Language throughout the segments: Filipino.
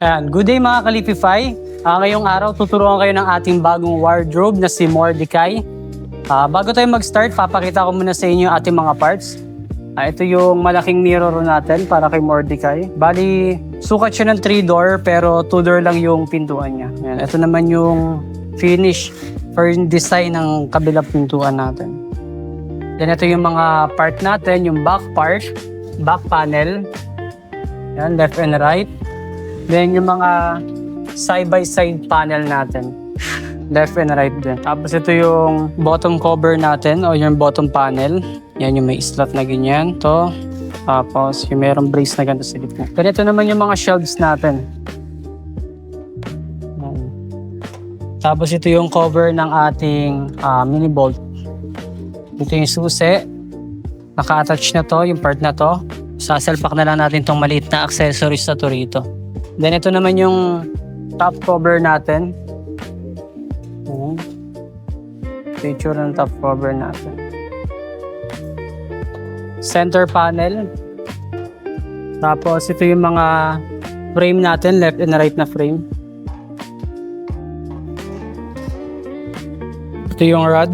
Ayan, good day mga Kalipify. Ngayong araw tuturuan kayo ng ating bagong wardrobe na si Mordecai. Bago tayo mag-start, papakita ko muna sa inyo yung ating mga parts. Ito yung malaking mirror natin para kay Mordecai. Bali, sukat siya ng 3-door pero 2-door lang yung pintuan niya. Ayan, ito naman yung finish or yung design ng kabilang pintuan natin. Then ito yung mga part natin, yung back part, back panel. Ayan, left and right. Then yung mga side-by-side panel natin. Left and right din. Tapos ito yung bottom cover natin o yung bottom panel. Yan yung may slot na ganyan. Ito. Tapos yung merong brace na ganito sa gitna. Ganito naman yung mga shelves natin. Tapos ito yung cover ng ating mini bolt. Ito yung susi. Naka-attach na to, yung part na to. Sasalpak na lang natin tong maliit na accessories na to rito. Then ito naman yung top cover natin. Picture ng top cover natin. Center panel. Tapos ito yung mga frame natin, left and right na frame. Ito yung rod.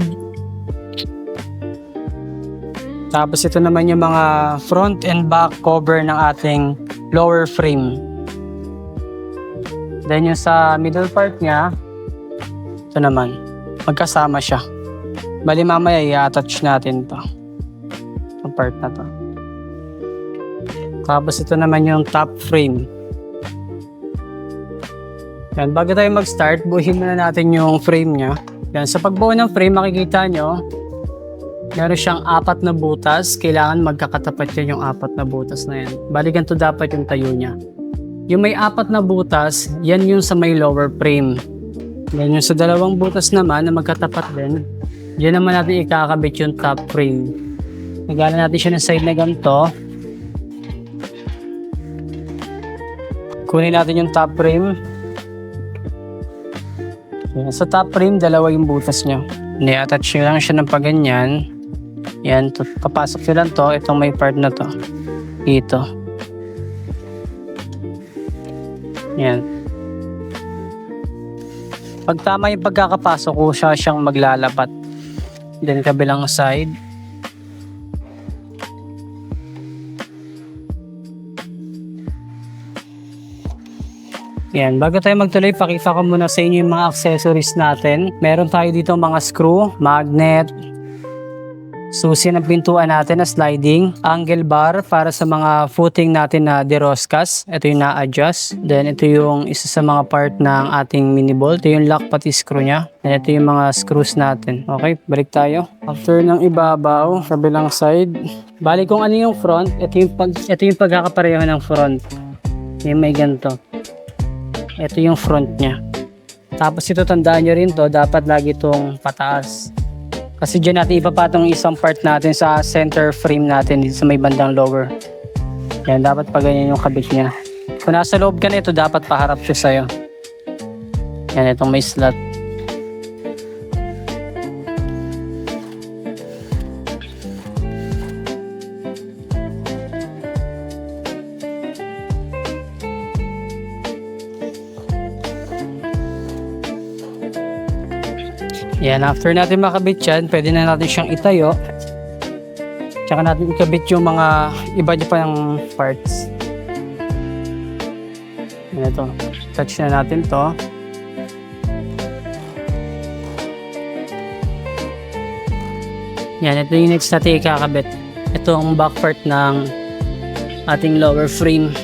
Tapos ito naman yung mga front and back cover ng ating lower frame. Then yung sa middle part niya, ito naman, magkasama siya. Bali mamaya i-attach natin to. Itong part na to. Tapos ito naman yung top frame. Yan, bago tayo mag-start, buuhin muna natin yung frame niya. Yan, sa pagbuo ng frame, makikita nyo, meron siyang 4 na butas. Kailangan magkakatapat yan yung 4 na butas na yan. Bali ganito dapat yung tayo niya. Yung may 4 na butas, yan yung sa may lower frame. Yan yung sa 2 butas naman na magkatapat din. Yan naman natin ikakabit yung top frame. Nagala natin siya ng side na ganito. Kunin natin yung top frame. Yan, sa top frame, 2 yung butas niya. I-attach nyo lang siya ng paganyan. Yan, papasok nyo lang to. Itong may part na to. Ito. Yan. Pag tama yung pagkakapasok ko, siyang maglalapat. Then kabilang side. Yan. Bago tayo magtuloy, pakita ko muna sa inyo yung mga accessories natin. Meron tayo dito mga screw, magnet, susi ng pintuan natin na sliding, angle bar para sa mga footing natin na deroskas. Ito yung na-adjust. Then ito yung isa sa mga part ng ating mini bolt. Ito yung lock pati screw niya. Then ito yung mga screws natin. Okay, balik tayo. After ng ibabaw, kabilang side. Bali kung ano yung front, ito yung pagkakapareho ng front. Yung may ganito. Ito yung front niya. Tapos ito tandaan nyo rin to, dapat lagi itong pataas. Kasi dyan natin ipapatong isang part natin sa center frame natin dito sa may bandang lower. Yan, dapat pa ganyan yung kabit niya. Kung nasa loob ka na ito, dapat paharap siya sa'yo. Yan, itong may slot. Yan, after natin makabit yan, pwede na natin siyang itayo. Tsaka natin ikabit yung mga iba niya pa ng parts. Yan, ito. Touch na natin to. Yan, ito yung next natin ikakabit. Ito ang back part ng ating lower frame.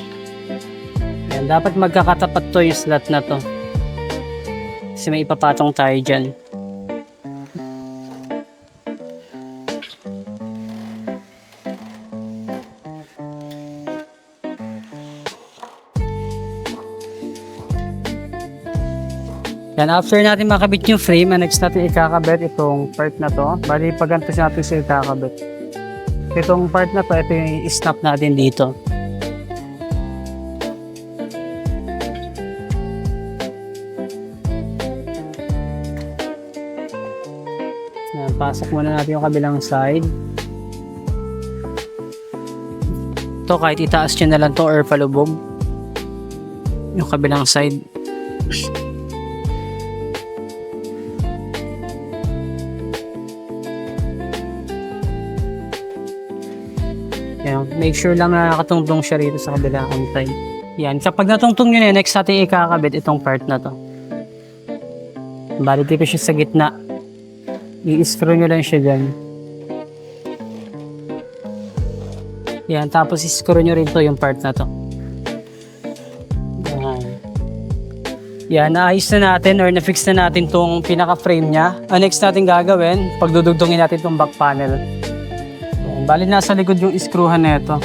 Yan, dapat magkakatapat to yung slot na to. Kasi may ipapatong tayo dyan. Yan, after natin makabit yung frame, next natin ikakabit itong part na to. Bali, pag ganito natin siya ikakabit. Itong part na to, ito yung snap natin dito. Yan, pasok muna natin yung kabilang side. to, kahit itaas nyo na lang to or palubog. yung kabilang side. Yan, make sure lang na nakatungtong siya rito sa kabilang side. Yan, kapag natungtong nyo na, next natin ikakabit itong part na to. Bali dito siya sa gitna. I-screw nyo lang siya dyan. Yan, tapos i-screw nyo rin to yung part na to. Yan, naayos na natin or na-fix na natin tong pinaka-frame niya. Ang next natin gagawin, pagdudugtungin natin tong back panel. Yan, bali nasa likod yung screwhan na ito.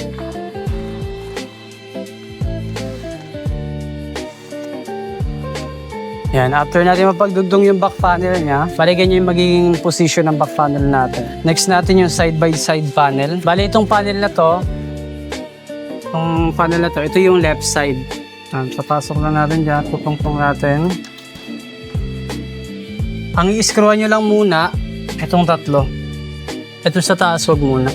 Yan, after natin mapagdugtong yung back panel niya, bali ganyan yung magiging position ng back panel natin. Next natin yung side-by-side panel. Bali itong panel na to, ito yung left side. Papasok na natin dyan, tutungtong natin. Ang i-screwan nyo lang muna, itong tatlo. Ito sa taas, wag muna.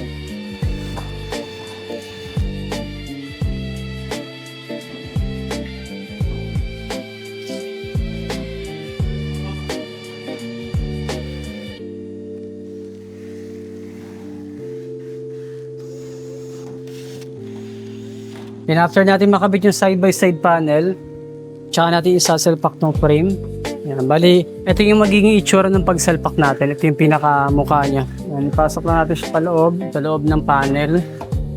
Then after natin makabit yung side-by-side panel, tsaka natin isasalpak ng frame. Yan, bali, ito yung magiging itsura ng pagsalpak natin. Ito yung pinaka-mukha niya. Yan, ipasok na natin siya sa loob ng panel.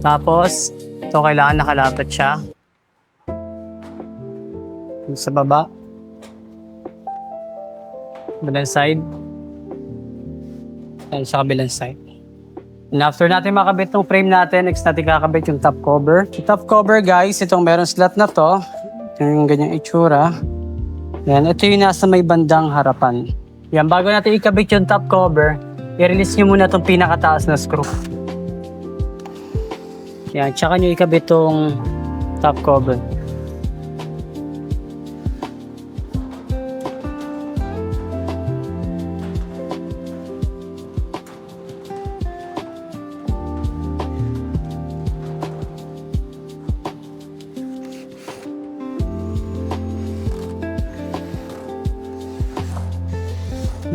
Tapos, ito kailangan nakalapat siya. Sa baba. Kabilang side. Yan, sa kabilang side. And after natin makabit ng frame natin, next natin kakabit yung top cover. Yung top cover guys, itong meron slot na to. Yung ganyang itsura. Yan, ito yung nasa may bandang harapan. Yan, bago natin ikabit yung top cover, i-release nyo muna itong pinakataas na screw. Yan, tsaka nyo ikabit itong top cover.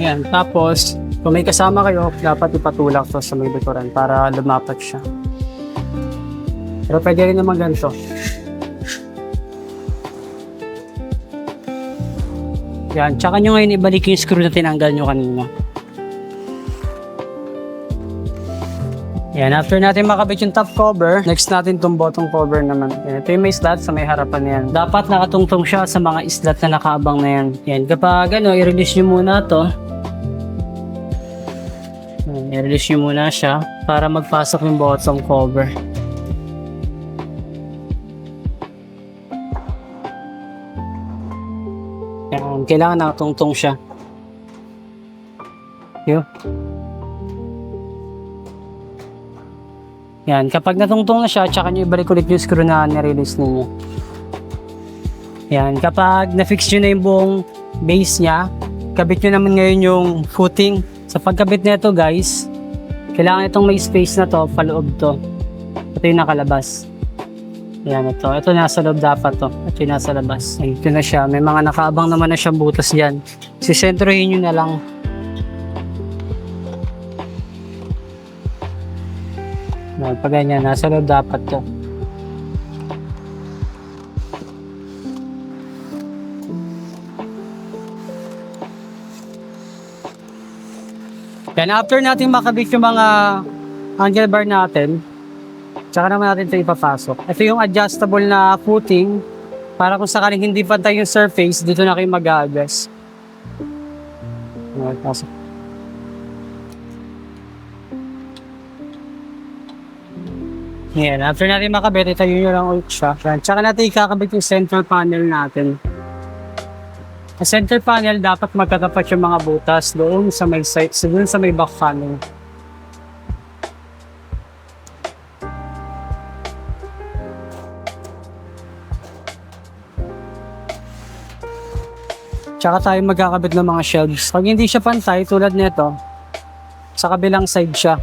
Yan, tapos kung may kasama kayo, dapat ipatulak to sa may likuran para lumapat siya. Pero pwede rin naman ganito. Yan, tsaka nyo ngayon ibalik yung screw na tinanggal nyo kanina. Yan, after natin makabit yung top cover, next natin itong bottom cover naman. Yan, ito yung may slot sa may harapan yan. Dapat nakatungtong siya sa mga slot na nakaabang na yan. Yan, kapag i-release nyo muna to. I-release nyo muna siya para magpasok yung bottom cover. Yan, kailangan nakatungtong siya. Yun. Yan, kapag natungtong na siya, tsaka nyo ibalik ulit yung screw na nirelease ninyo. Yan, kapag na-fix nyo na yung buong base niya, kabit nyo naman ngayon yung footing. Sa pagkabit nito guys, kailangan itong may space na to, paloob to. Ito yung nakalabas. Yan ito. Ito nasa loob dapat to. Ito yung nasa labas. Ito na siya. May mga nakaabang naman na siyang butas dyan. Sisentrohin nyo na lang. Pag ganyan, nasa loob dapat to. Then after natin makabit yung mga handlebar natin, tsaka naman natin ito ipapasok. Ito yung adjustable na footing para kung sakaling hindi pantay yung surface, dito na kayo mag-a-adjust. Pasok. Yan, after natin makabit, itayo nyo lang ulit siya. Tsaka natin ikakabit yung central panel natin. Sa center panel, dapat magkatapat yung mga butas doon sa may side, doon sa may back panel. Tsaka tayo magkakabit ng mga shelves. Pag hindi siya pantay, tulad nito, sa kabilang side siya.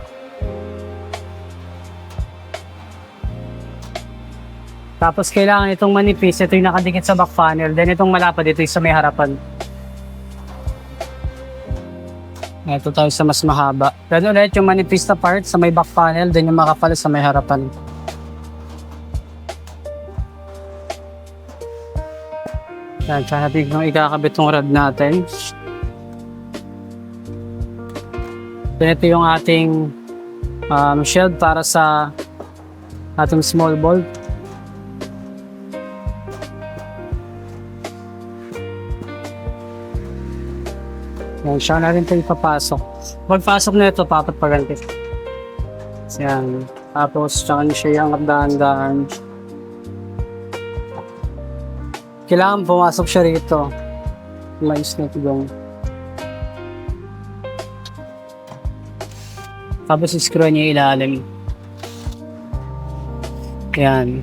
Tapos kailangan itong manipis, ito yung nakadikit sa back panel. Then itong malapad, ito yung sa may harapan. Ito tayo sa mas mahaba. Then ulit yung manipis na part sa may back panel, then yung makapal sa may harapan. Yan, tsaka natin kung ikakabit yung rod natin. Then ito yung ating shield para sa ating small bolt. Yan, siya natin ito ipapasok. Pagpasok na ito, papat pa ganti. Yan. Tapos, tsaka niya siya yung dahan-dahan. Kailangan pumasok siya rito. May snake doon. Tapos, screw niya ilalim. Yan.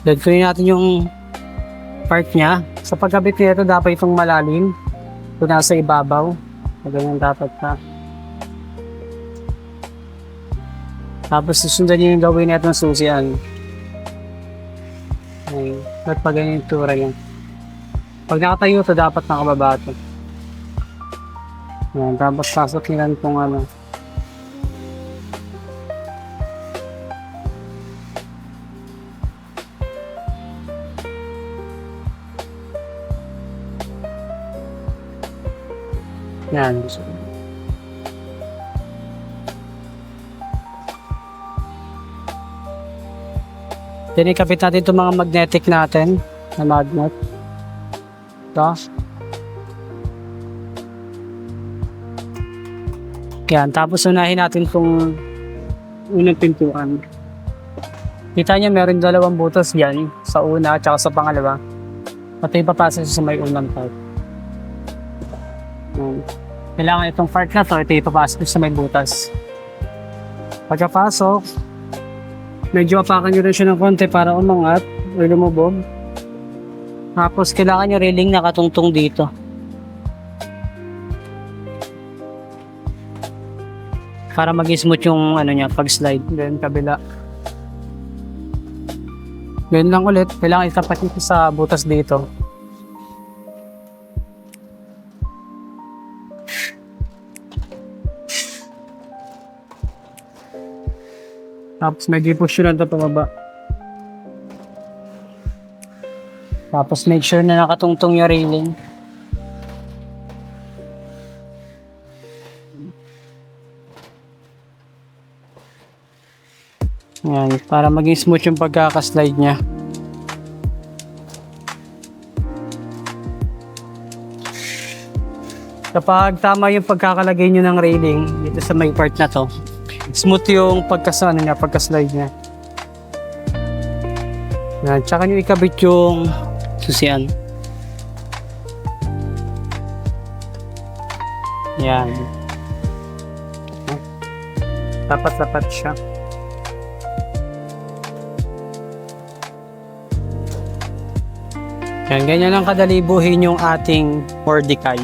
Then, kunin natin yung part niya. Sa pagkabit nito, dapat itong malalim. Ito nasa ibabaw. Ganyan dapat na. Tapos susundan nyo yung gawin natin ng susian. Ay, at pag ganyan yung tura yan. Pag nakatayo ito, dapat nakababa ito. Yan, tapos pasok nila itong ano. Yan. Then ikapit natin itong mga magnetic natin na magnet. Ito. Yan. Tapos unahin natin itong unang pintuan. Kita niya meron dalawang butas yan sa una at sa pangalawa. At ipapasa sa may unang part. Yan. Kailangan itong part na to, ito ipapasok sa may butas. Pagkapasok, medyo apakan nyo rin siya ng konti para umangat o lumubog. Tapos kailangan nyo railing nakatungtong dito. Para mag-smooth yung ano niya, pag-slide. Then kabila. Ganyan lang ulit, kailangan itapat nyo sa butas dito. Tapos medyo i-push yun ito pababa. Tapos make sure na nakatungtong yung railing. Yan, para maging smooth yung pagkakaslide niya. Kapag tama yung pagkakalagay nyo ng railing dito sa may part na to, smooth yung pagka-slide niya. Yan, tsaka nyo ikabit yung susian. Yan. Tapat-tapat siya. Yan, ganyan lang kadali buhin yung ating Mordecai.